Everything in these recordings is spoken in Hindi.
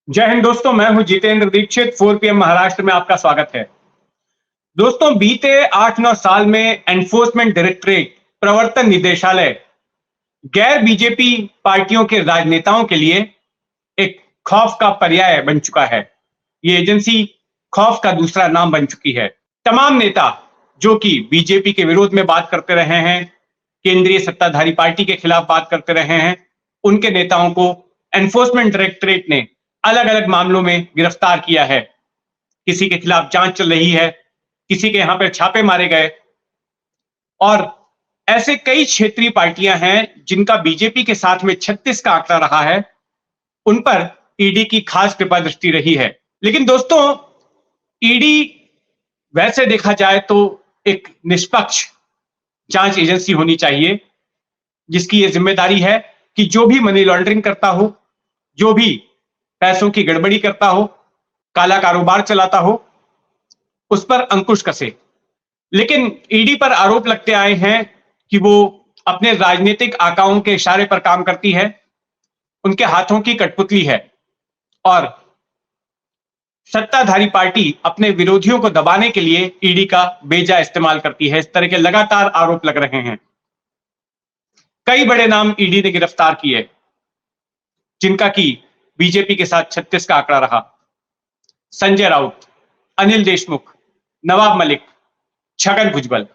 जय हिंद दोस्तों, मैं हूं जितेंद्र दीक्षित। 4 PM महाराष्ट्र में आपका स्वागत है। दोस्तों, बीते 8-9 साल में एनफोर्समेंट डायरेक्टरेट, प्रवर्तन निदेशालय गैर बीजेपी पार्टियों के राजनेताओं के लिए एक खौफ का पर्याय बन चुका है। ये एजेंसी खौफ का दूसरा नाम बन चुकी है। तमाम नेता जो कि बीजेपी के विरोध में बात करते रहे हैं, केंद्रीय सत्ताधारी पार्टी के खिलाफ बात करते रहे हैं, उनके नेताओं को एनफोर्समेंट डायरेक्टरेट ने अलग अलग मामलों में गिरफ्तार किया है। किसी के खिलाफ जांच चल रही है, किसी के यहां पर छापे मारे गए, और ऐसे कई क्षेत्रीय पार्टियां हैं जिनका बीजेपी के साथ में 36 का आंकड़ा रहा है। उन पर ईडी की खास कृपा दृष्टि रही है। लेकिन दोस्तों, ईडी वैसे देखा जाए तो एक निष्पक्ष जांच एजेंसी होनी चाहिए, जिसकी यह जिम्मेदारी है कि जो भी मनी लॉन्ड्रिंग करता हो, जो भी पैसों की गड़बड़ी करता हो, काला कारोबार चलाता हो, उस पर अंकुश कसे। लेकिन ईडी पर आरोप लगते आए हैं कि वो अपने राजनीतिक आकाओं के इशारे पर काम करती है, उनके हाथों की कठपुतली है, और सत्ताधारी पार्टी अपने विरोधियों को दबाने के लिए ईडी का बेजा इस्तेमाल करती है। इस तरह के लगातार आरोप लग रहे हैं। कई बड़े नाम ईडी ने गिरफ्तार किए, जिनका कि बीजेपी के साथ 36 का आंकड़ा रहा। संजय राउत, अनिल देशमुख, नवाब मलिक, छगन भुजबल,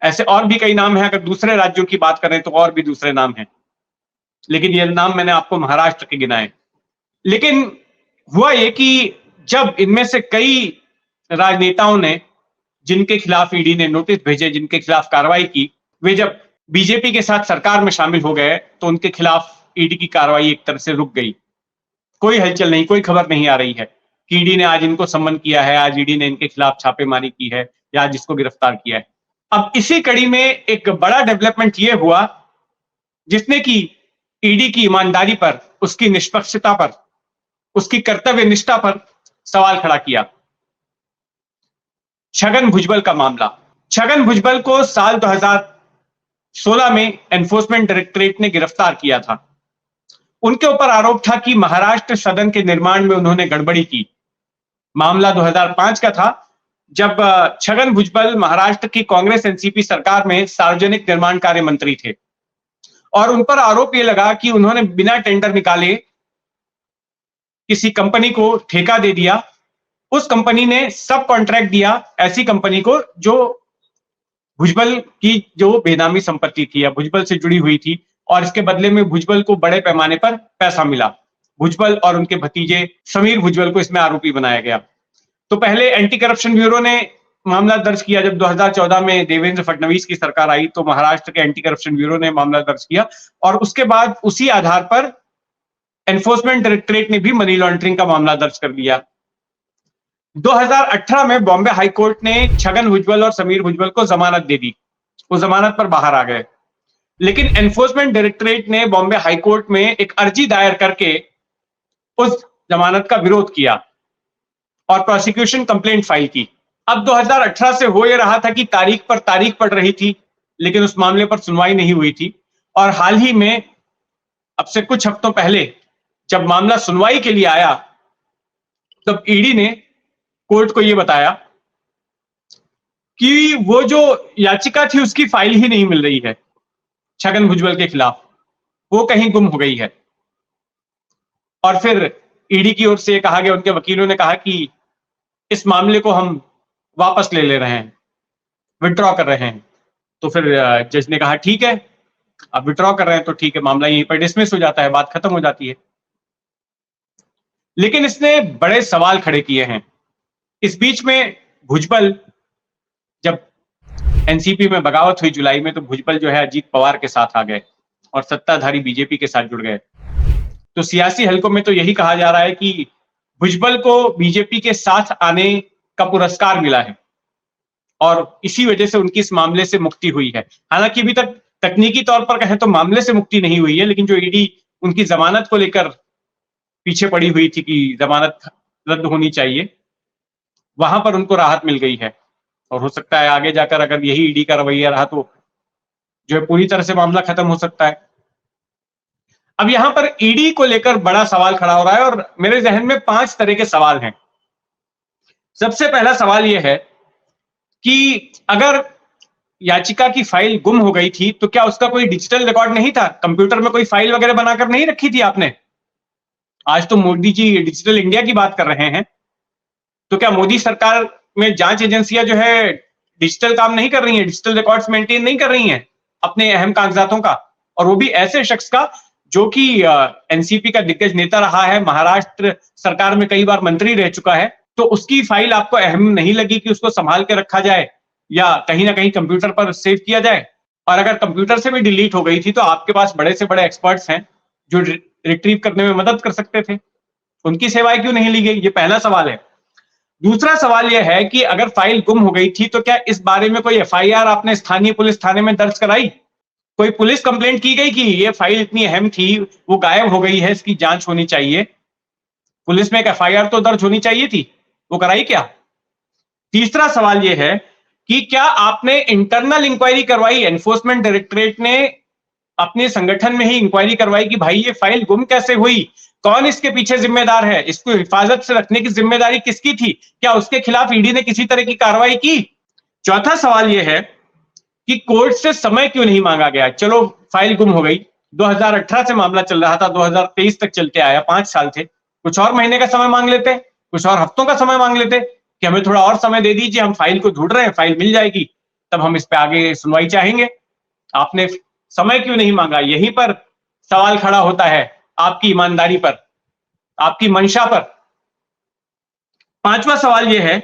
ऐसे और भी कई नाम हैं। अगर दूसरे राज्यों की बात करें तो और भी दूसरे नाम हैं, लेकिन ये नाम मैंने आपको महाराष्ट्र के गिनाए। लेकिन हुआ ये कि जब इनमें से कई राजनेताओं ने, जिनके खिलाफ ईडी ने नोटिस भेजे, जिनके खिलाफ कार्रवाई की, वे जब बीजेपी के साथ सरकार में शामिल हो गए तो उनके खिलाफ ईडी की कार्रवाई एक तरह से रुक गई। कोई हलचल नहीं, कोई खबर नहीं आ रही है कि ईडी ने आज इनको सम्मन किया है, आज ईडी ने इनके खिलाफ छापेमारी की है, या आज इसको गिरफ्तार किया है। अब इसी कड़ी में एक बड़ा डेवलपमेंट यह हुआ, जिसने कि ईडी की ईमानदारी पर, उसकी निष्पक्षता पर, उसकी कर्तव्य निष्ठा पर सवाल खड़ा किया। छगन भुजबल का मामला। छगन भुजबल को साल 2016 में एनफोर्समेंट डायरेक्टरेट ने गिरफ्तार किया था। उनके ऊपर आरोप था कि महाराष्ट्र सदन के निर्माण में उन्होंने गड़बड़ी की। मामला 2005 का था, जब छगन भुजबल महाराष्ट्र की कांग्रेस एनसीपी सरकार में सार्वजनिक निर्माण कार्य मंत्री थे, और उन पर आरोप यह लगा कि उन्होंने बिना टेंडर निकाले किसी कंपनी को ठेका दे दिया। उस कंपनी ने सब कॉन्ट्रैक्ट दिया ऐसी कंपनी को जो भुजबल की जो बेनामी संपत्ति थी या भुजबल से जुड़ी हुई थी, और इसके बदले में भुजबल को बड़े पैमाने पर पैसा मिला। भुजबल और उनके भतीजे समीर भुजबल को इसमें आरोपी बनाया गया। तो पहले एंटी करप्शन ब्यूरो ने मामला दर्ज किया। जब 2014 में देवेंद्र फडणवीस की सरकार आई तो महाराष्ट्र के एंटी करप्शन ब्यूरो ने मामला दर्ज किया, और उसके बाद उसी आधार पर एनफोर्समेंट डायरेक्टरेट ने भी मनी लॉन्ड्रिंग का मामला दर्ज कर लिया। 2018 में बॉम्बे हाईकोर्ट ने छगन भुजबल और समीर भुजबल को जमानत दे दी। वो जमानत पर बाहर आ गए, लेकिन एनफोर्समेंट डायरेक्टरेट ने बॉम्बे हाईकोर्ट में एक अर्जी दायर करके उस जमानत का विरोध किया और प्रोसिक्यूशन कंप्लेंट फाइल की। अब 2018 से हो यह रहा था कि तारीख पर तारीख पड़ रही थी, लेकिन उस मामले पर सुनवाई नहीं हुई थी। और हाल ही में, अब से कुछ हफ्तों पहले, जब मामला सुनवाई के लिए आया, तब ईडी ने कोर्ट को यह बताया कि वो जो याचिका थी उसकी फाइल ही नहीं मिल रही है छगन भुजबल के खिलाफ, वो कहीं गुम हो गई है। और फिर ईडी की ओर से कहा गया, उनके वकीलों ने कहा कि इस मामले को हम वापस ले रहे हैं, विड्रॉ कर रहे हैं। तो फिर जज ने कहा ठीक है, अब विड्रॉ कर रहे हैं तो ठीक है, मामला यहीं पर डिसमिस हो जाता है, बात खत्म हो जाती है। लेकिन इसने बड़े सवाल खड़े किए हैं। इस बीच में भुजबल, जब एनसीपी में बगावत हुई जुलाई में, तो भुजबल जो है अजीत पवार के साथ आ गए और सत्ताधारी बीजेपी के साथ जुड़ गए। तो सियासी हलकों में तो यही कहा जा रहा है कि भुजबल को बीजेपी के साथ आने का पुरस्कार मिला है और इसी वजह से उनकी इस मामले से मुक्ति हुई है। हालांकि अभी तक तकनीकी तौर पर कहें तो मामले से मुक्ति नहीं हुई है, लेकिन जो ईडी उनकी जमानत को लेकर पीछे पड़ी हुई थी कि जमानत रद्द होनी चाहिए, वहां पर उनको राहत मिल गई है। और हो सकता है आगे जाकर अगर यही ईडी का रवैया रहा तो जो है पूरी तरह से मामला खत्म हो सकता है। अब यहां पर ईडी को लेकर बड़ा सवाल खड़ा हो रहा है और मेरे जहन में 5 तरह के सवाल हैं। सबसे पहला सवाल यह है कि अगर याचिका की फाइल गुम हो गई थी तो क्या उसका कोई डिजिटल रिकॉर्ड नहीं था? कंप्यूटर में कोई फाइल वगैरह बनाकर नहीं रखी थी आपने? आज तो मोदी जी डिजिटल इंडिया की बात कर रहे हैं, तो क्या मोदी सरकार में जांच एजेंसियां जो है डिजिटल काम नहीं कर रही हैं, डिजिटल रिकॉर्ड्स मेंटेन नहीं कर रही हैं अपने अहम कागजातों का? और वो भी ऐसे शख्स का जो कि एनसीपी का दिग्गज नेता रहा है, महाराष्ट्र सरकार में कई बार मंत्री रह चुका है, तो उसकी फाइल आपको अहम नहीं लगी कि उसको संभाल के रखा जाए या कहीं ना कहीं कंप्यूटर पर सेव किया जाए? और अगर कंप्यूटर से भी डिलीट हो गई थी तो आपके पास बड़े से बड़े एक्सपर्ट्स हैं जो रिट्रीव करने में मदद कर सकते थे, उनकी सेवाएं क्यों नहीं ली गई? ये पहला सवाल है। दूसरा सवाल यह है कि अगर फाइल गुम हो गई थी तो क्या इस बारे में कोई एफआईआर आपने स्थानीय पुलिस थाने में दर्ज कराई? कोई पुलिस कंप्लेंट की गई कि ये फाइल इतनी अहम थी, वो गायब हो गई है, इसकी जांच होनी चाहिए? पुलिस में एक एफआईआर तो दर्ज होनी चाहिए थी, वो कराई क्या? तीसरा सवाल यह है कि क्या आपने इंटरनल इंक्वायरी करवाई? एनफोर्समेंट डायरेक्टरेट ने अपने संगठन में ही इंक्वायरी करवाई कि भाई ये फाइल गुम कैसे हुई, कौन इसके पीछे जिम्मेदार है, इसको हिफाजत से रखने की जिम्मेदारी किसकी थी? क्या उसके खिलाफ ईडी ने किसी तरह की कार्रवाई की? चौथा सवाल यह है कि कोर्ट से समय क्यों नहीं मांगा गया? चलो फाइल गुम हो गई, 2018 से मामला चल रहा था, 2023 तक चलते आया, 5 साल थे, कुछ और महीने का समय मांग लेते, कुछ और हफ्तों का समय मांग लेते कि हमें थोड़ा और समय दे दीजिए, हम फाइल को ढूंढ रहे हैं, फाइल मिल जाएगी, तब हम इस पे आगे सुनवाई चाहेंगे। आपने समय क्यों नहीं मांगा? यहीं पर सवाल खड़ा होता है आपकी ईमानदारी पर, आपकी मंशा पर। पांचवा सवाल यह है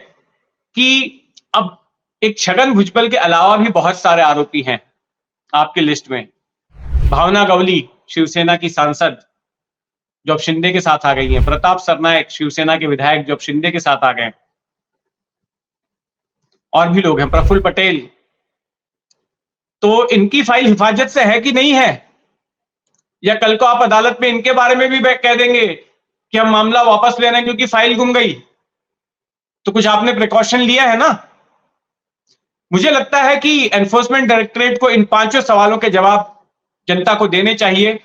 कि अब एक छगन भुजबल के अलावा भी बहुत सारे आरोपी हैं आपकी लिस्ट में। भावना गवली शिवसेना की सांसद जो अब शिंदे के साथ आ गई हैं, प्रताप सरनायक शिवसेना के विधायक जो अब शिंदे के साथ आ गए, और भी लोग हैं, प्रफुल्ल पटेल। तो इनकी फाइल हिफाजत से है कि नहीं है? या कल को आप अदालत में इनके बारे में भी कह देंगे कि हम मामला वापस ले रहे हैं क्योंकि फाइल गुम गई? तो कुछ आपने प्रिकॉशन लिया है ना? मुझे लगता है कि एनफोर्समेंट डायरेक्टरेट को इन 5 सवालों के जवाब जनता को देने चाहिए।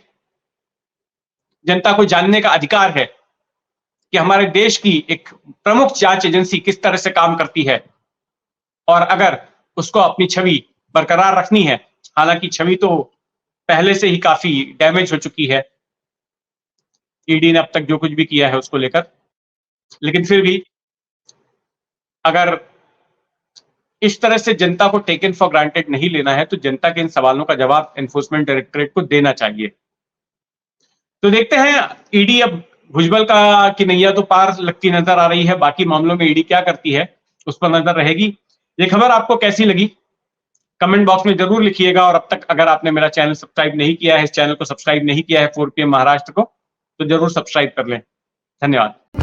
जनता को जानने का अधिकार है कि हमारे देश की एक प्रमुख जांच एजेंसी किस तरह से काम करती है, और अगर उसको अपनी छवि बरकरार रखनी है, हालांकि छवि तो पहले से ही काफी डैमेज हो चुकी है ईडी ने अब तक जो कुछ भी किया है उसको लेकर, लेकिन फिर भी अगर इस तरह से जनता को टेकन फॉर ग्रांटेड नहीं लेना है तो जनता के इन सवालों का जवाब एनफोर्समेंट डायरेक्टरेट को देना चाहिए। तो देखते हैं ईडी अब भुजबल का की नैया तो पार लगती नजर आ रही है, बाकी मामलों में ईडी क्या करती है उस पर नजर रहेगी। ये खबर आपको कैसी लगी कमेंट बॉक्स में जरूर लिखिएगा, और अब तक अगर आपने मेरा चैनल सब्सक्राइब नहीं किया है, इस चैनल को सब्सक्राइब नहीं किया है 4 PM महाराष्ट्र को, तो जरूर सब्सक्राइब कर लें। धन्यवाद।